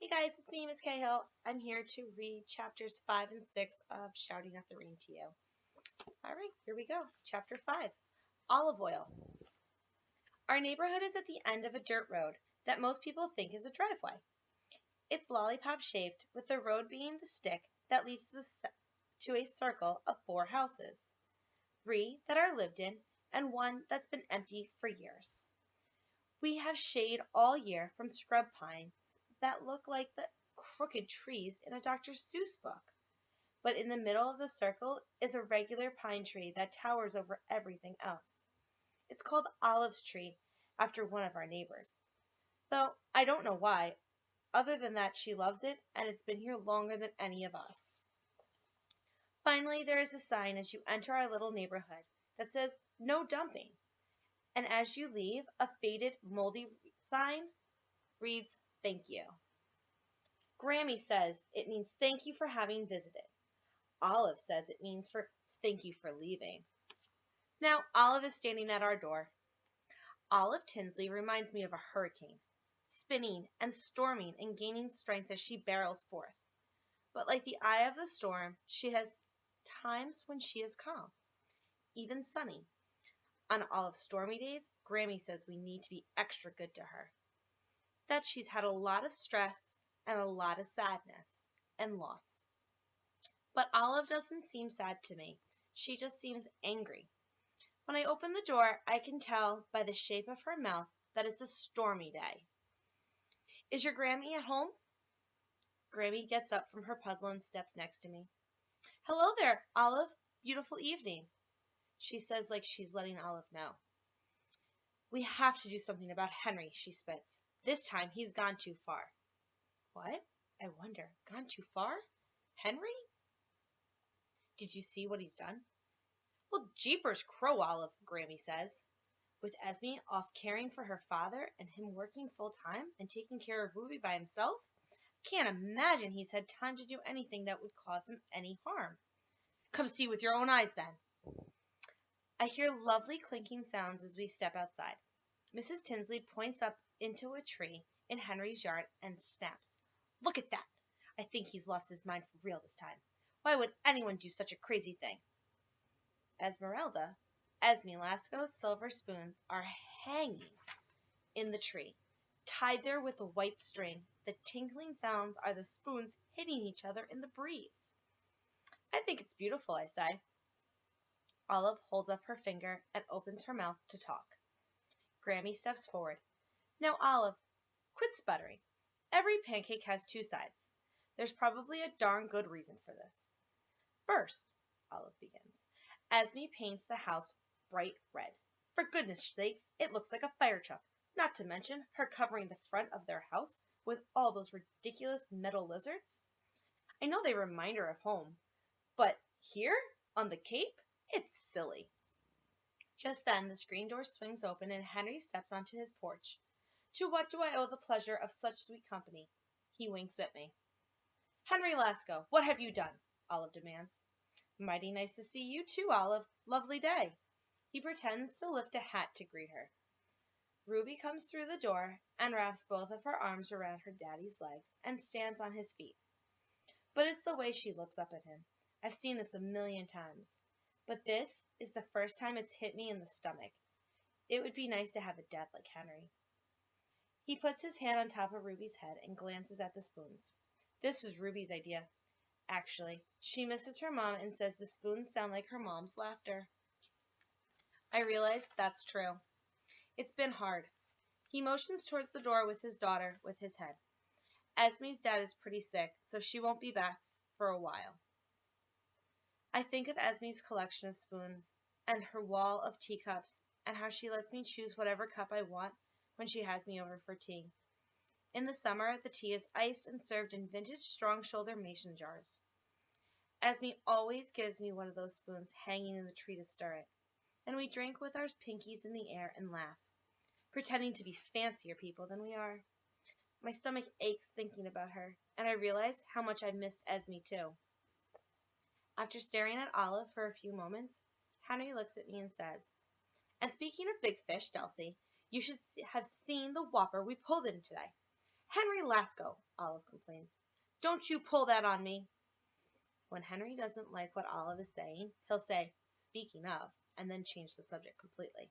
Hey guys, it's me, Miss Cahill. I'm here to read chapters 5 and 6 of Shouting at the Rain to you. All right, here we go. Chapter 5 Olive Oil. Our neighborhood is at the end of a dirt road that most people think is a driveway. It's lollipop shaped, with the road being the stick that leads to a circle of 4 houses, 3 that are lived in, and 1 that's been empty for years. We have shade all year from scrub pines that look like the crooked trees in a Dr. Seuss book. But in the middle of the circle is a regular pine tree that towers over everything else. It's called Olive's tree, after one of our neighbors. Though I don't know why, other than that she loves it and it's been here longer than any of us. Finally, there is a sign as you enter our little neighborhood that says no dumping. And as you leave, a faded, moldy sign reads thank you. Grammy says it means thank you for having visited. Olive says it means for thank you for leaving. Now Olive is standing at our door. Olive Tinsley reminds me of a hurricane, spinning and storming and gaining strength as she barrels forth. But like the eye of the storm, she has times when she is calm, even sunny. On Olive's stormy days, Grammy says we need to be extra good to her. That she's had a lot of stress and a lot of sadness and loss. But Olive doesn't seem sad to me. She just seems angry. When I open the door, I can tell by the shape of her mouth that it's a stormy day. Is your Grammy at home? Grammy gets up from her puzzle and steps next to me. Hello there, Olive. Beautiful evening, she says like she's letting Olive know. We have to do something about Henry, she spits. This time he's gone too far. What? I wonder. Gone too far? Henry? Did you see what he's done? Well, jeepers crow, Olive, Grammy says. With Esme off caring for her father and him working full-time and taking care of Ruby by himself, I can't imagine he's had time to do anything that would cause him any harm. Come see with your own eyes, then. I hear lovely clinking sounds as we step outside. Mrs. Tinsley points up into a tree in Henry's yard and snaps. Look at that! I think he's lost his mind for real this time. Why would anyone do such a crazy thing? Esme Lasco's silver spoons are hanging in the tree, tied there with a white string. The tinkling sounds are the spoons hitting each other in the breeze. I think it's beautiful, I say. Olive holds up her finger and opens her mouth to talk. Grammy steps forward. Now, Olive, quit sputtering. Every pancake has 2 sides. There's probably a darn good reason for this. First, Olive begins, Esme paints the house bright red. For goodness sakes, it looks like a fire truck, not to mention her covering the front of their house with all those ridiculous metal lizards. I know they remind her of home, but here, on the Cape, it's silly. Just then, the screen door swings open and Henry steps onto his porch. To what do I owe the pleasure of such sweet company? He winks at me. Henry Lasco, what have you done? Olive demands. Mighty nice to see you too, Olive. Lovely day. He pretends to lift a hat to greet her. Ruby comes through the door and wraps both of her arms around her daddy's legs and stands on his feet. But it's the way she looks up at him. I've seen this a million times. But this is the first time it's hit me in the stomach. It would be nice to have a dad like Henry. He puts his hand on top of Ruby's head and glances at the spoons. This was Ruby's idea. Actually, she misses her mom and says the spoons sound like her mom's laughter. I realize that's true. It's been hard. He motions towards the door with his daughter with his head. Esme's dad is pretty sick, so she won't be back for a while. I think of Esme's collection of spoons and her wall of teacups and how she lets me choose whatever cup I want when she has me over for tea. In the summer, the tea is iced and served in vintage strong-shoulder mason jars. Esme always gives me one of those spoons hanging in the tree to stir it, and we drink with our pinkies in the air and laugh, pretending to be fancier people than we are. My stomach aches thinking about her, and I realize how much I missed Esme too. After staring at Olive for a few moments, Henry looks at me and says, And speaking of big fish, Delcy, you should have seen the whopper we pulled in today. Henry Lasco, Olive complains. Don't you pull that on me. When Henry doesn't like what Olive is saying, he'll say, speaking of, and then change the subject completely.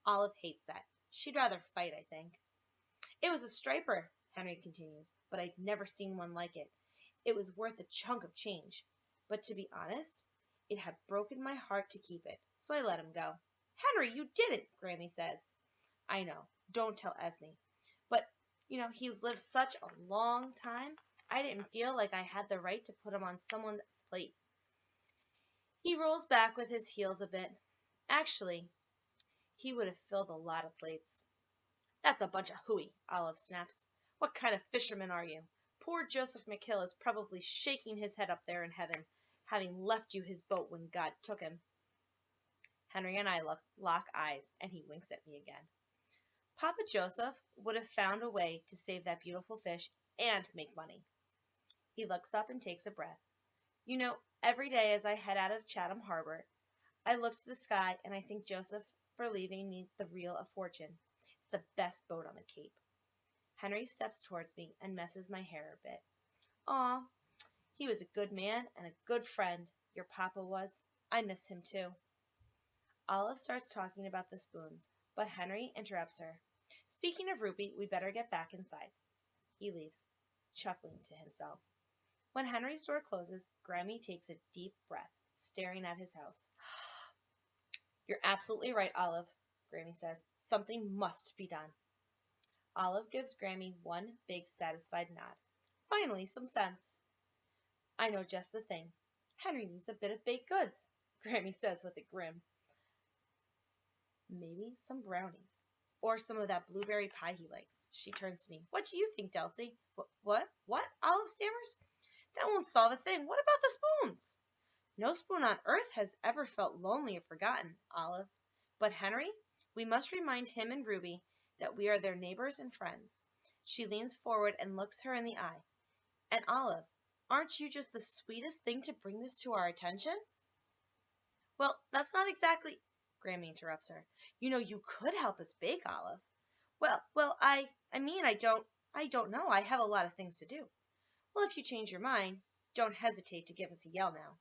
Olive hates that. She'd rather fight, I think. It was a striper, Henry continues, but I'd never seen one like it. It was worth a chunk of change. But to be honest, it had broken my heart to keep it, so I let him go. Henry, you didn't, Grammy says. I know. Don't tell Esme. But, he's lived such a long time, I didn't feel like I had the right to put him on someone's plate. He rolls back with his heels a bit. Actually, he would have filled a lot of plates. That's a bunch of hooey, Olive snaps. What kind of fisherman are you? Poor Joseph McHill is probably shaking his head up there in heaven, having left you his boat when God took him. Henry and I lock eyes, and he winks at me again. Papa Joseph would have found a way to save that beautiful fish and make money. He looks up and takes a breath. Every day as I head out of Chatham Harbor, I look to the sky and I thank Joseph for leaving me the Reel of Fortune. It's the best boat on the Cape. Henry steps towards me and messes my hair a bit. Aw, he was a good man and a good friend, your papa was. I miss him too. Olive starts talking about the spoons, but Henry interrupts her. Speaking of Ruby, we better get back inside. He leaves, chuckling to himself. When Henry's door closes, Grammy takes a deep breath, staring at his house. You're absolutely right, Olive, Grammy says. Something must be done. Olive gives Grammy one big satisfied nod. Finally, some sense. I know just the thing. Henry needs a bit of baked goods, Grammy says with a grin. Maybe some brownies. Or some of that blueberry pie he likes. She turns to me. What do you think, Delcy? What? Olive stammers. That won't solve a thing. What about the spoons? No spoon on earth has ever felt lonely or forgotten, Olive. But Henry, we must remind him and Ruby that we are their neighbors and friends. She leans forward and looks her in the eye. And Olive, aren't you just the sweetest thing to bring this to our attention? Well, that's not exactly... Grammy interrupts her. You could help us bake, Olive. Well, I don't know. I have a lot of things to do. Well, if you change your mind, don't hesitate to give us a yell now.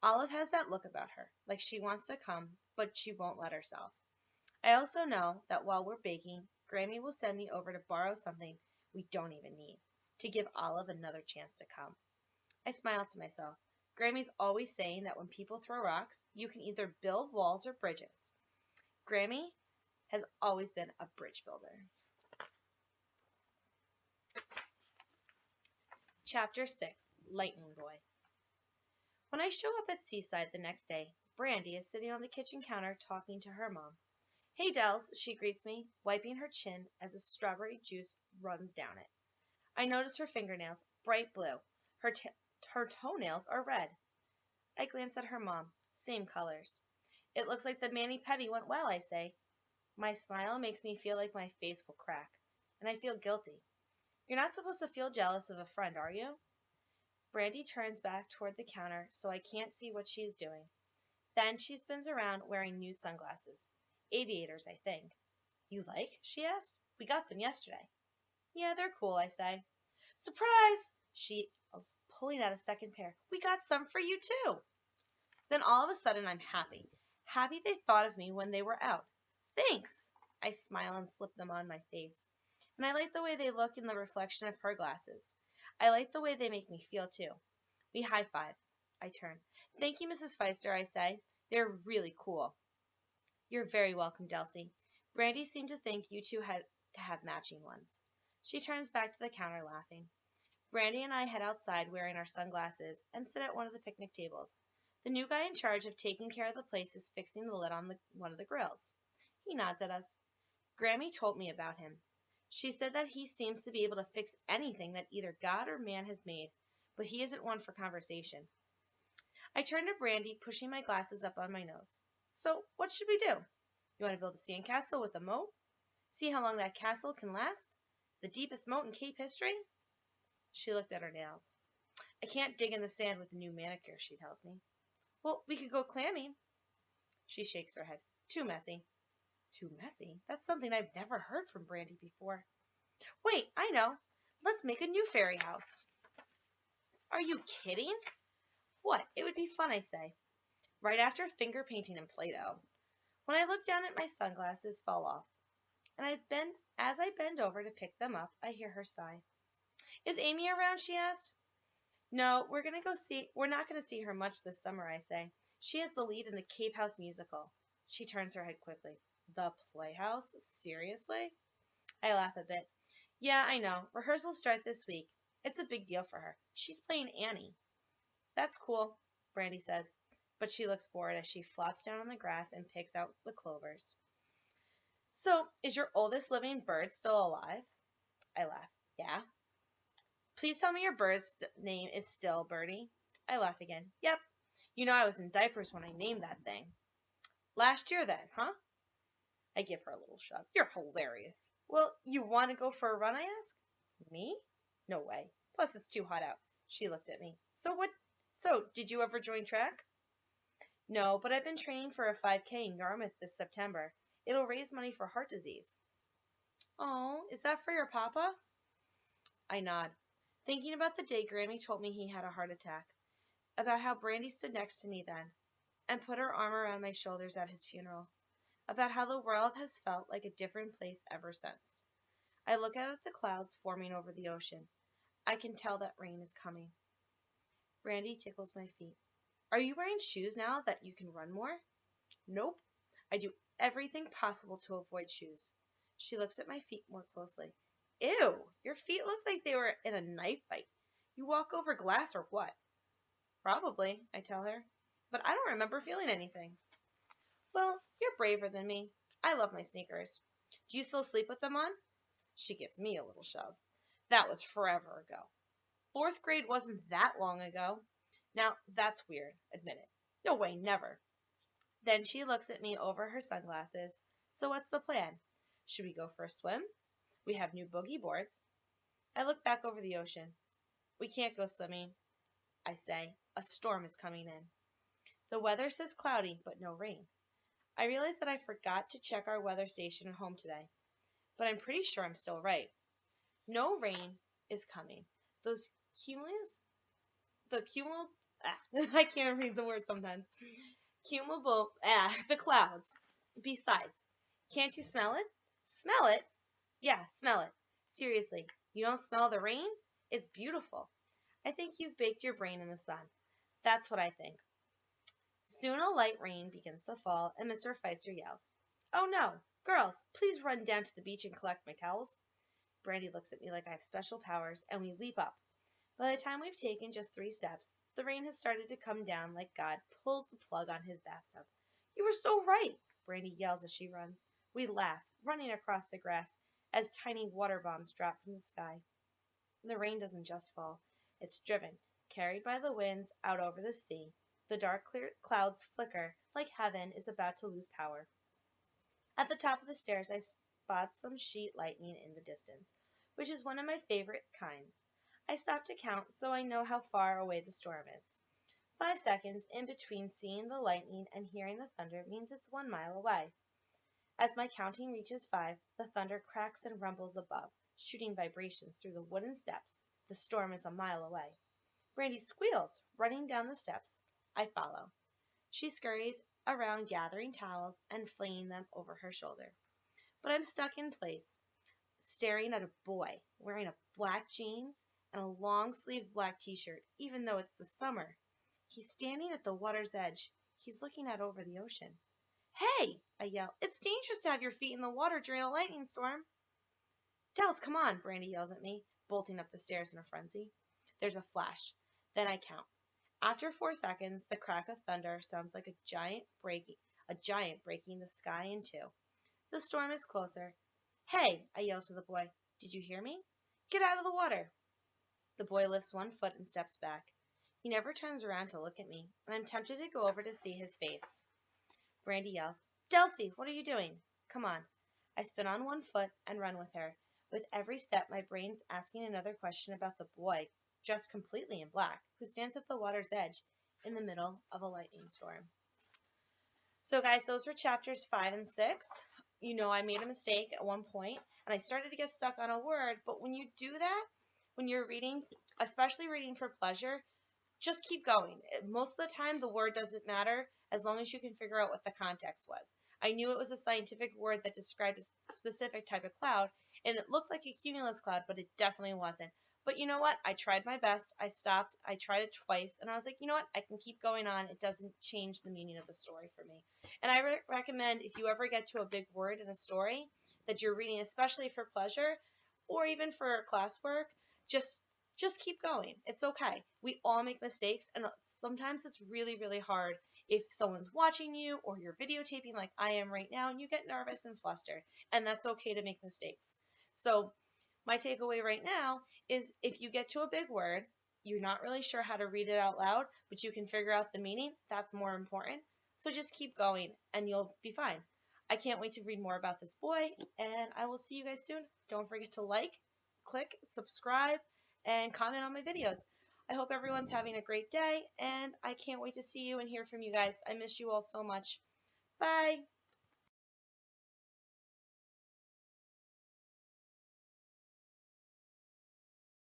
Olive has that look about her, like she wants to come, but she won't let herself. I also know that while we're baking, Grammy will send me over to borrow something we don't even need, to give Olive another chance to come. I smile to myself. Grammy's always saying that when people throw rocks, you can either build walls or bridges. Grammy has always been a bridge builder. Chapter 6, Lightning Boy. When I show up at Seaside the next day, Brandy is sitting on the kitchen counter talking to her mom. Hey, Dells, she greets me, wiping her chin as the strawberry juice runs down it. I notice her fingernails, bright blue. Her toenails are red. I glance at her mom, same colors. It looks like the mani-pedi went well, I say. My smile makes me feel like my face will crack, and I feel guilty. You're not supposed to feel jealous of a friend, are you? Brandy turns back toward the counter so I can't see what she's doing. Then she spins around wearing new sunglasses. Aviators, I think. You like? She asked. We got them yesterday. Yeah, they're cool, I say. Surprise! She yells, pulling out a second pair. We got some for you, too. Then all of a sudden I'm happy. Happy they thought of me when they were out. Thanks! I smile and slip them on my face. And I like the way they look in the reflection of her glasses. I like the way they make me feel, too. We high-five. I turn. Thank you, Mrs. Feister, I say. They're really cool. You're very welcome, Delcy. Brandy seemed to think you two had to have matching ones. She turns back to the counter, laughing. Brandy and I head outside wearing our sunglasses and sit at one of the picnic tables. The new guy in charge of taking care of the place is fixing the lid on one of the grills. He nods at us. Grammy told me about him. She said that he seems to be able to fix anything that either God or man has made, but he isn't one for conversation. I turn to Brandy, pushing my glasses up on my nose. So, what should we do? You want to build a sandcastle with a moat? See how long that castle can last? The deepest moat in Cape history? She looked at her nails. I can't dig in the sand with a new manicure, she tells me. Well, we could go clamming. She shakes her head. Too messy. Too messy? That's something I've never heard from Brandy before. Wait, I know. Let's make a new fairy house. Are you kidding? What? It would be fun, I say. Right after finger painting and Play-Doh. When I look down at my sunglasses fall off, and as I bend over to pick them up, I hear her sigh. Is Amy around? She asked. No, we're not gonna see her much this summer, I say. She is the lead in the Cape House musical. She turns her head quickly. The Playhouse? Seriously? I laugh a bit. Yeah, I know. Rehearsals start this week. It's a big deal for her. She's playing Annie. That's cool, Brandy says, but she looks bored as she flops down on the grass and picks out the clovers. So, is your oldest living bird still alive? I laugh. Yeah. Please tell me your bird's name is still Birdie. I laugh again. Yep. You know I was in diapers when I named that thing. Last year then, huh? I give her a little shove. You're hilarious. Well, you want to go for a run, I ask? Me? No way. Plus it's too hot out. She looked at me. So, did you ever join track? No, but I've been training for a 5K in Yarmouth this September. It'll raise money for heart disease. Oh, is that for your papa? I nod, thinking about the day Grammy told me he had a heart attack, about how Brandy stood next to me then, and put her arm around my shoulders at his funeral, about how the world has felt like a different place ever since. I look out at the clouds forming over the ocean. I can tell that rain is coming. Brandy tickles my feet. Are you wearing shoes now that you can run more? Nope. I do everything possible to avoid shoes. She looks at my feet more closely. Ew, your feet look like they were in a knife fight. You walk over glass or what? Probably, I tell her. But I don't remember feeling anything. Well, you're braver than me. I love my sneakers. Do you still sleep with them on? She gives me a little shove. That was forever ago. 4th grade wasn't that long ago. Now, that's weird, admit it. No way, never. Then she looks at me over her sunglasses. So what's the plan? Should we go for a swim? We have new boogie boards. I look back over the ocean. We can't go swimming, I say. A storm is coming in. The weather says cloudy, but no rain. I realize that I forgot to check our weather station at home today, but I'm pretty sure I'm still right. No rain is coming. Those I can't read the word sometimes. The clouds. Besides, can't you smell it? Smell it? Yeah, smell it. Seriously, you don't smell the rain? It's beautiful. I think you've baked your brain in the sun. That's what I think. Soon a light rain begins to fall, and Mr. Feister yells, Oh no! Girls, please run down to the beach and collect my towels. Brandy looks at me like I have special powers, and we leap up. By the time we've taken just 3 steps, the rain has started to come down like God pulled the plug on his bathtub. You were so right, Brandy yells as she runs. We laugh, running across the grass as tiny water bombs drop from the sky. The rain doesn't just fall. It's driven, carried by the winds out over the sea. The dark clear clouds flicker like heaven is about to lose power. At the top of the stairs I spot some sheet lightning in the distance, which is one of my favorite kinds. I stop to count so I know how far away the storm is. 5 seconds in between seeing the lightning and hearing the thunder means it's 1 mile away. As my counting reaches 5, the thunder cracks and rumbles above, shooting vibrations through the wooden steps. The storm is 1 mile away. Brandy squeals, running down the steps. I follow. She scurries around gathering towels and flinging them over her shoulder. But I'm stuck in place, staring at a boy wearing a black jeans and a long-sleeved black t-shirt, even though it's the summer. He's standing at the water's edge. He's looking out over the ocean. Hey! I yell. It's dangerous to have your feet in the water during a lightning storm. Dels, come on, Brandy yells at me, bolting up the stairs in a frenzy. There's a flash. Then I count. After 4 seconds, the crack of thunder sounds like a giant breaking the sky in 2. The storm is closer. Hey, I yell to the boy. Did you hear me? Get out of the water. The boy lifts 1 foot and steps back. He never turns around to look at me, and I'm tempted to go over to see his face. Brandy yells, Delcy, what are you doing? Come on. I spin on 1 foot and run with her. With every step, my brain's asking another question about the boy, dressed completely in black, who stands at the water's edge in the middle of a lightning storm. So guys, those were chapters 5 and 6. I made a mistake at one point and I started to get stuck on a word. But when you do that, when you're reading, especially reading for pleasure, just keep going. Most of the time, the word doesn't matter as long as you can figure out what the context was. I knew it was a scientific word that described a specific type of cloud, and it looked like a cumulus cloud, but it definitely wasn't. But you know what? I tried my best. I stopped. I tried it twice, and I was like, you know what? I can keep going on. It doesn't change the meaning of the story for me. And I recommend if you ever get to a big word in a story that you're reading, especially for pleasure or even for classwork, just just keep going. It's okay. We all make mistakes, and sometimes it's really, really hard if someone's watching you or you're videotaping like I am right now and you get nervous and flustered, and that's okay to make mistakes. So, my takeaway right now is if you get to a big word, you're not really sure how to read it out loud, but you can figure out the meaning, that's more important. So, just keep going and you'll be fine. I can't wait to read more about this boy, and I will see you guys soon. Don't forget to like, click, subscribe, and comment on my videos. I hope everyone's having a great day, and I can't wait to see you and hear from you guys. I miss you all so much. Bye!